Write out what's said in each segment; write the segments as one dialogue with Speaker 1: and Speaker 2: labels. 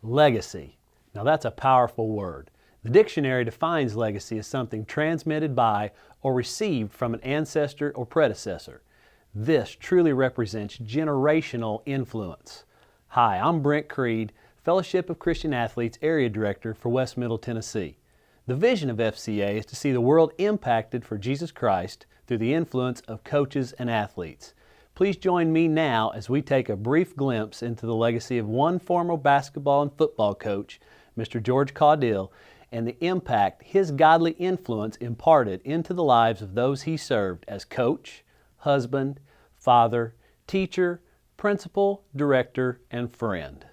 Speaker 1: Legacy. Now that's a powerful word. The dictionary defines legacy as something transmitted by or received from an ancestor or predecessor. This truly represents generational influence. Hi, I'm Brent Creed, Fellowship of Christian Athletes Area Director for West Middle Tennessee. The vision of FCA is to see the world impacted for Jesus Christ through the influence of coaches and athletes. Please join me now as we take a brief glimpse into the legacy of one former basketball and football coach, Mr. George Caudill, and the impact his godly influence imparted into the lives of those he served as coach, husband, father, teacher, principal, director, and friend.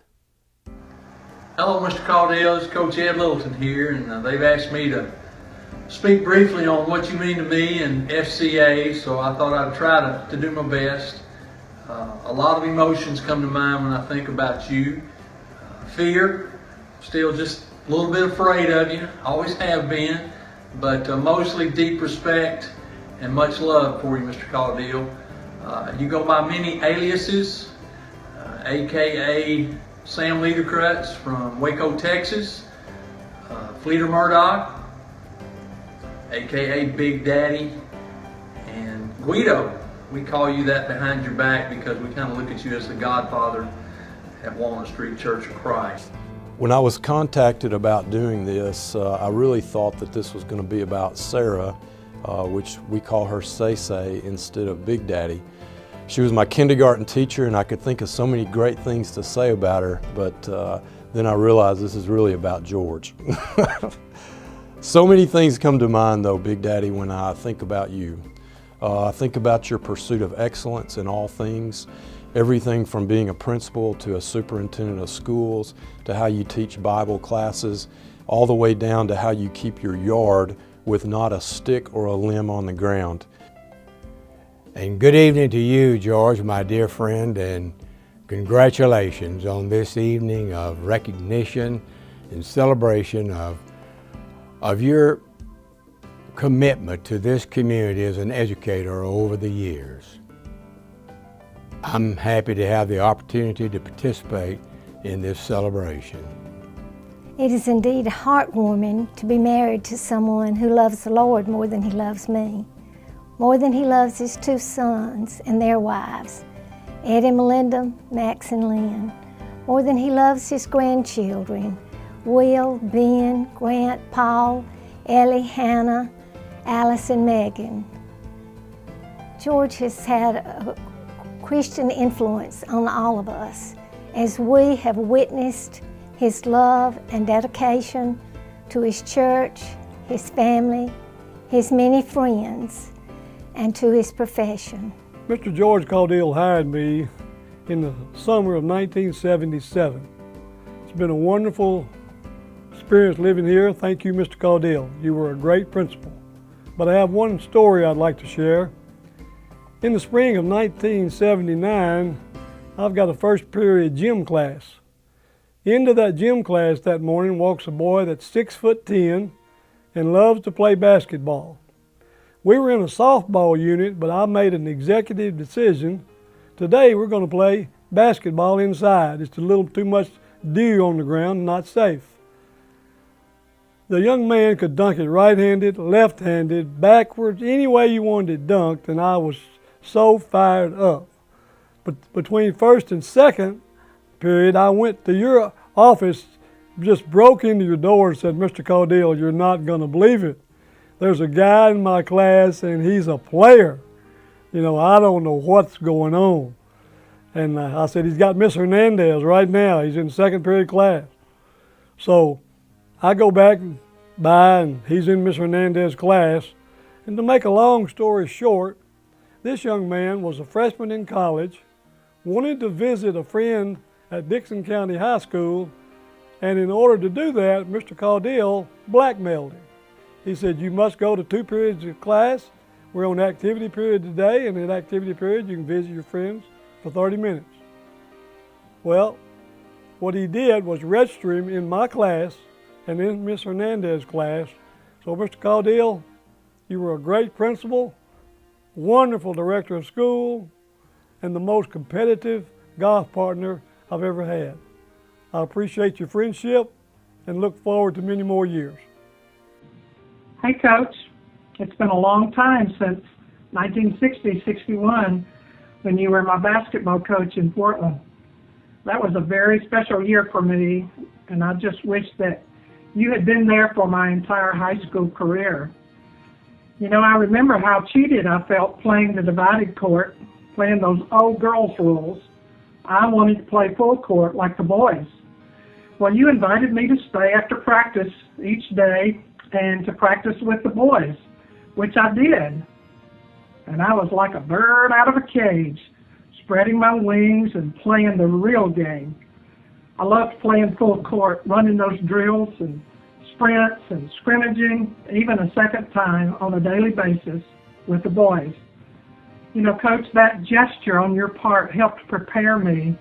Speaker 2: Hello, Mr. Caudill. It's Coach Ed Littleton here, and they've asked me to speak briefly on what you mean to me and FCA, so I thought I'd try to do my best. A lot of emotions come to mind when I think about you. Fear, still just a little bit afraid of you, always have been, but mostly deep respect and much love for you, Mr. Caudill. You go by many aliases, aka Sam Lederkrutz from Waco, Texas, Fleeter Murdoch, aka Big Daddy, and Guido. We call you that behind your back because we kind of look at you as the godfather at Walnut Street Church of Christ.
Speaker 3: When I was contacted about doing this, I really thought that this was going to be about Sarah, which we call her Say instead of Big Daddy. She was my kindergarten teacher, and I could think of so many great things to say about her, but then I realized this is really about George. So many things come to mind though, Big Daddy, when I think about you. I think about your pursuit of excellence in all things, everything from being a principal to a superintendent of schools, to how you teach Bible classes, all the way down to how you keep your yard with not a stick or a limb on the ground.
Speaker 4: And good evening to you, George, my dear friend, and congratulations on this evening of recognition and celebration of your commitment to this community as an educator over the years. I'm happy to have the opportunity to participate in this celebration.
Speaker 5: It is indeed heartwarming to be married to someone who loves the Lord more than he loves me, more than he loves his two sons and their wives, Ed and Melinda, Max and Lynn, more than he loves his grandchildren, Will, Ben, Grant, Paul, Ellie, Hannah, Alice, and Megan. George has had a Christian influence on all of us as we have witnessed his love and dedication to his church, his family, his many friends, and to his profession.
Speaker 6: Mr. George Caudill hired me in the summer of 1977. It's been a wonderful experience living here. Thank you, Mr. Caudill. You were a great principal. But I have one story I'd like to share. In the spring of 1979, I've got a first period gym class. Into that gym class that morning walks a boy that's 6'10" and loves to play basketball. We were in a softball unit, but I made an executive decision. Today we're going to play basketball inside. It's a little too much dew on the ground, not safe. The young man could dunk it right-handed, left-handed, backwards, any way you wanted it dunked, and I was so fired up. But between first and second period, I went to your office, just broke into your door and said, "Mr. Caudill, you're not going to believe it. There's a guy in my class and he's a player. You know, I don't know what's going on." And I said, "He's got Miss Hernandez right now. He's in second period class." So I go back by and he's in Miss Hernandez's class. And to make a long story short, this young man was a freshman in college, wanted to visit a friend at Dixon County High School, and in order to do that, Mr. Caudill blackmailed him. He said, "You must go to 2 periods of class. We're on activity period today, and in activity period you can visit your friends for 30 minutes. Well, what he did was register him in my class and in Miss Hernandez's class. So Mr. Caudill, you were a great principal, wonderful director of school, and the most competitive golf partner I've ever had. I appreciate your friendship and look forward to many more years.
Speaker 7: Hey, Coach. It's been a long time since 1960-61 when you were my basketball coach in Portland. That was a very special year for me, and I just wish that you had been there for my entire high school career. You know, I remember how cheated I felt playing the divided court, playing those old girls rules. I wanted to play full court like the boys. Well, you invited me to stay after practice each day and to practice with the boys, which I did. And I was like a bird out of a cage, spreading my wings and playing the real game. I loved playing full court, running those drills and sprints and scrimmaging, even a second time on a daily basis with the boys. You know, Coach, that gesture on your part helped prepare me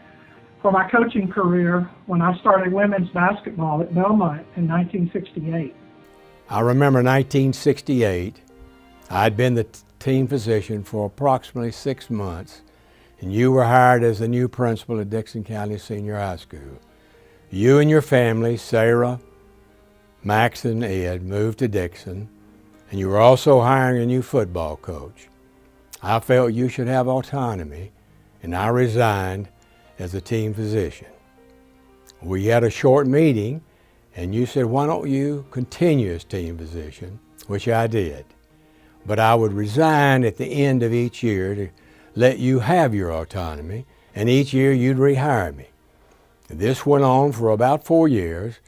Speaker 7: for my coaching career when I started women's basketball at Belmont in 1968.
Speaker 4: I remember 1968, I'd been the team physician for approximately 6 months, and you were hired as the new principal at Dickson County Senior High School. You and your family, Sarah, Max, and Ed, moved to Dickson, and you were also hiring a new football coach. I felt you should have autonomy, and I resigned as the team physician. We had a short meeting, and you said, why don't you continue as team physician, which I did. But I would resign at the end of each year to let you have your autonomy, and each year you'd rehire me. This went on for about 4 years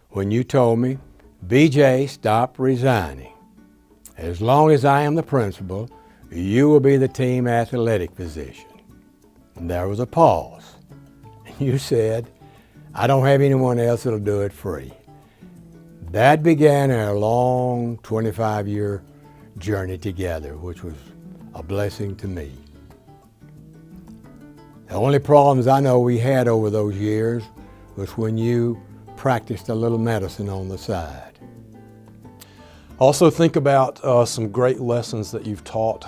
Speaker 4: when you told me, BJ, stop resigning. As long as I am the principal, you will be the team athletic physician. And there was a pause. You said, I don't have anyone else that'll do it free. That began our long 25-year journey together, which was a blessing to me. The only problems I know we had over those years was when you practiced a little medicine on the side.
Speaker 3: Also think about some great lessons that you've taught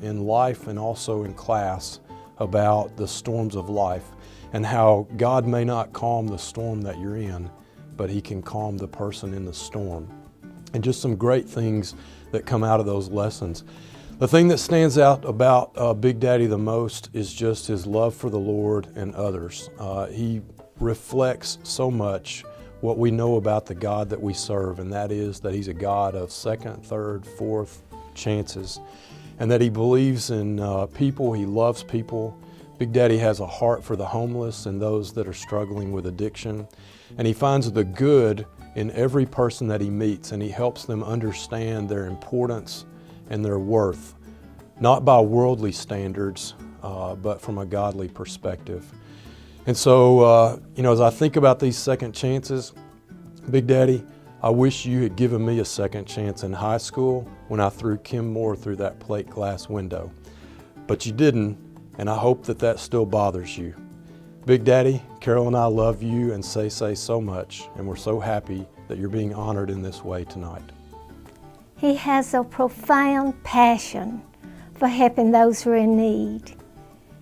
Speaker 3: in life and also in class about the storms of life and how God may not calm the storm that you're in, but He can calm the person in the storm. And just some great things that come out of those lessons. The thing that stands out about Big Daddy the most is just his love for the Lord and others. He reflects so much what we know about the God that we serve, and that is that He's a God of second, third, fourth chances, and that He believes in people, He loves people. Big Daddy has a heart for the homeless and those that are struggling with addiction, and he finds the good in every person that he meets, and he helps them understand their importance and their worth, not by worldly standards, but from a godly perspective. And so, as I think about these second chances, Big Daddy, I wish you had given me a second chance in high school when I threw Kim Moore through that plate glass window. But you didn't, and I hope that that still bothers you. Big Daddy, Carol and I love you and say so much, and we're so happy that you're being honored in this way tonight.
Speaker 5: He has a profound passion for helping those who are in need.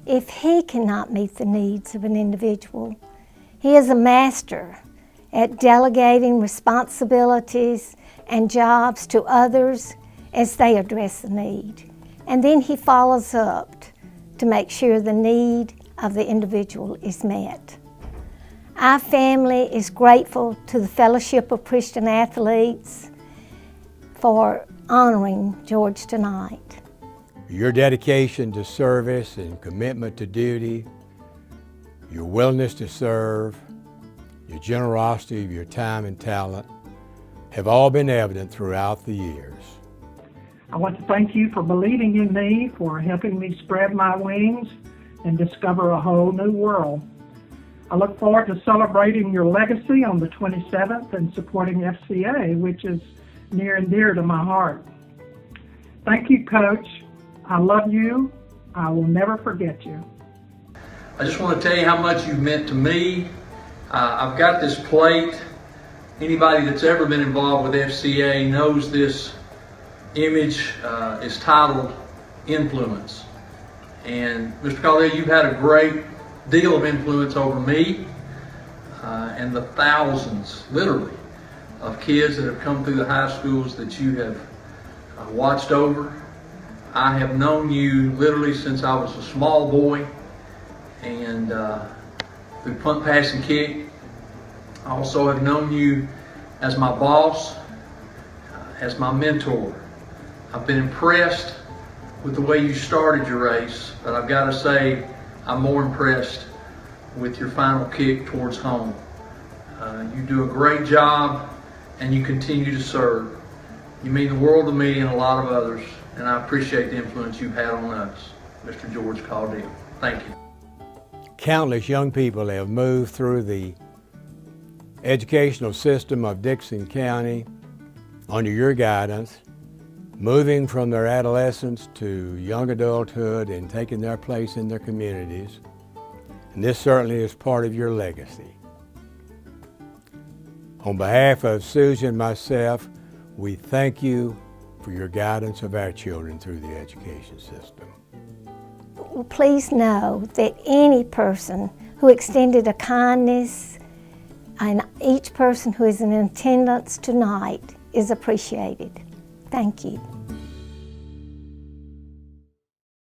Speaker 5: If he cannot meet the needs of an individual, he is a master at delegating responsibilities and jobs to others as they address the need. And then he follows up to make sure the need of the individual is met. Our family is grateful to the Fellowship of Christian Athletes for honoring George tonight.
Speaker 4: Your dedication to service and commitment to duty, your willingness to serve, your generosity of your time and talent have all been evident throughout the years.
Speaker 7: I want to thank you for believing in me, for helping me spread my wings and discover a whole new world. I look forward to celebrating your legacy on the 27th and supporting FCA, which is near and dear to my heart. Thank you, Coach. I love you. I will never forget you.
Speaker 2: I just want to tell you how much you've meant to me. I've got this plate. Anybody that's ever been involved with FCA knows this image is titled Influence. And Mr. Caudill, you've had a great deal of influence over me. and the thousands, literally, of kids that have come through the high schools that you have watched over. I have known you literally since I was a small boy, and through punt, pass, and kick. I also have known you as my boss, as my mentor. I've been impressed with the way you started your race, but I've got to say I'm more impressed with your final kick towards home. You do a great job, and you continue to serve. You mean the world to me and a lot of others, and I appreciate the influence you've had on us, Mr. George Caudill. Thank you.
Speaker 4: Countless young people have moved through the educational system of Dickson County under your guidance, moving from their adolescence to young adulthood and taking their place in their communities. And this certainly is part of your legacy. On behalf of Susan and myself, we thank you for your guidance of our children through the education system.
Speaker 5: Please know that any person who extended a kindness and each person who is in attendance tonight is appreciated. Thank you.